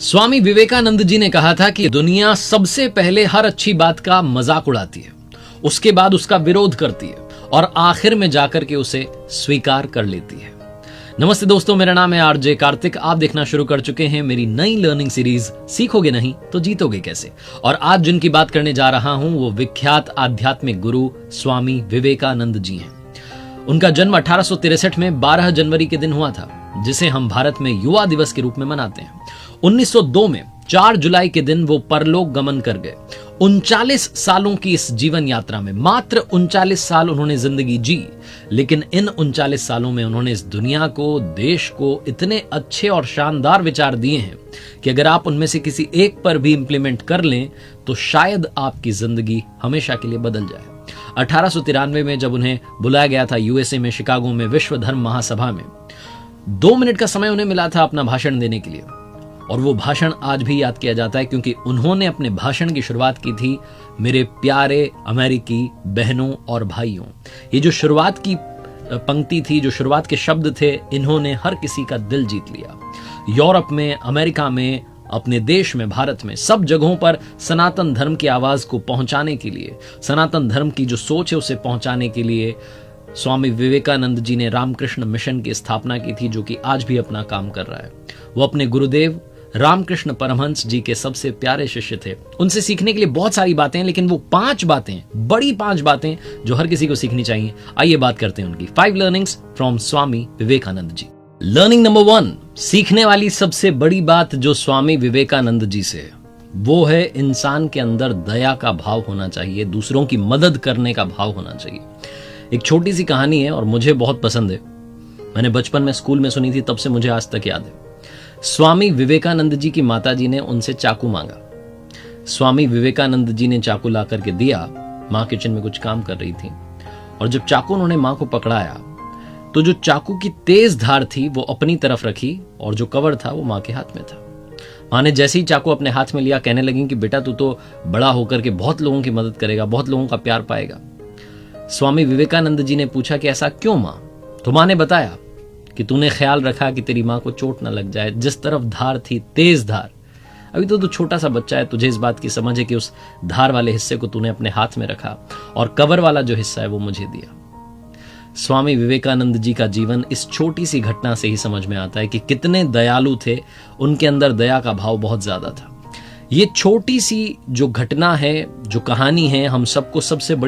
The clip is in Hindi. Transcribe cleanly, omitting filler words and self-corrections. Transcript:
स्वामी विवेकानंद जी ने कहा था कि दुनिया सबसे पहले हर अच्छी बात का मजाक उड़ाती है, उसके बाद उसका विरोध करती है और आखिर में जाकर के उसे स्वीकार कर लेती है। नमस्ते दोस्तों, मेरा नाम है आरजे कार्तिक। आप देखना शुरू कर चुके हैं मेरी नई लर्निंग सीरीज सीखोगे नहीं तो जीतोगे कैसे। और आज जिनकी बात करने जा रहा हूं वो विख्यात आध्यात्मिक गुरु स्वामी विवेकानंद जी हैं। उनका जन्म 1863 में 12 जनवरी के दिन हुआ था, जिसे हम भारत में युवा दिवस के रूप में मनाते हैं। 1902 में 4 जुलाई के दिन वो परलोक गमन कर गए। 39 सालों की इस जीवन यात्रा में मात्र 39 साल उन्होंने जिंदगी जी, लेकिन इन 39 सालों में उन्होंने इस दुनिया को, देश को इतने अच्छे और शानदार विचार दिए हैं कि अगर आप उनमें से किसी एक पर भी इंप्लीमेंट कर लें तो शायद आपकी जिंदगी हमेशा के लिए बदल जाए। 1893 में जब उन्हें बुलाया गया था यूएसए में शिकागो में विश्व धर्म महासभा में, 2 मिनट का समय उन्हें मिला था अपना भाषण देने के लिए। और वो भाषण आज भी याद किया जाता है क्योंकि उन्होंने अपने भाषण की शुरुआत की थी, मेरे प्यारे अमेरिकी बहनों और भाइयों। ये जो शुरुआत की पंक्ति थी, जो शुरुआत के शब्द थे, इन्होंने हर किसी का दिल जीत लिया। यूरोप में, अमेरिका में, अपने देश में, भारत में, सब जगहों पर सनातन धर्म की आवाज को पहुंचाने के लिए, सनातन धर्म की जो सोच है उसे पहुंचाने के लिए स्वामी विवेकानंद जी ने रामकृष्ण मिशन की स्थापना की थी, जो कि आज भी अपना काम कर रहा है। वो अपने गुरुदेव रामकृष्ण परमहंस जी के सबसे प्यारे शिष्य थे। उनसे सीखने के लिए बहुत सारी बातें हैं, लेकिन वो 5 बातें, बड़ी 5 बातें जो हर किसी को सीखनी चाहिए। आइए बात करते हैं उनकी 5 learnings from Swami Vivekananda ji. Learning number 1, सीखने वाली सबसे बड़ी बात जो स्वामी विवेकानंद जी से है वो है इंसान के अंदर दया का भाव होना चाहिए, दूसरों की मदद करने का भाव होना चाहिए। एक छोटी सी कहानी है और मुझे बहुत पसंद है। मैंने बचपन में स्कूल में सुनी थी, तब से मुझे आज तक याद है। स्वामी विवेकानंद जी की माताजी ने उनसे चाकू मांगा। स्वामी विवेकानंद जी ने चाकू ला करके दिया। माँ किचन में कुछ काम कर रही थी और जब चाकू उन्होंने माँ को पकड़ाया तो जो चाकू की तेज धार थी वो अपनी तरफ रखी और जो कवर था वो माँ के हाथ में था। माँ ने जैसे ही चाकू अपने हाथ में लिया, कहने लगी कि बेटा तू तो बड़ा होकर के बहुत लोगों की मदद करेगा, बहुत लोगों का प्यार पाएगा। स्वामी विवेकानंद जी ने पूछा कि ऐसा क्यों माँ? तो माँ ने बताया कि तूने ख्याल रखा कि तेरी माँ को चोट न लग जाए। जिस तरफ धार थी, तेज धार, अभी तो तू छोटा सा बच्चा है, तुझे इस बात की समझ है कि उस धार वाले हिस्से को तूने अपने हाथ में रखा और कवर वाला जो हिस्सा है वो मुझे दिया। स्वामी विवेकानंद जी का जीवन इस छोटी सी घटना से ही समझ में आता है कि कितने दयालु थे। उनके अंदर दया का भाव बहुत ज्यादा था। ये छोटी सी जो घटना है, जो कहानी है, हम सबको सबसे बड़ी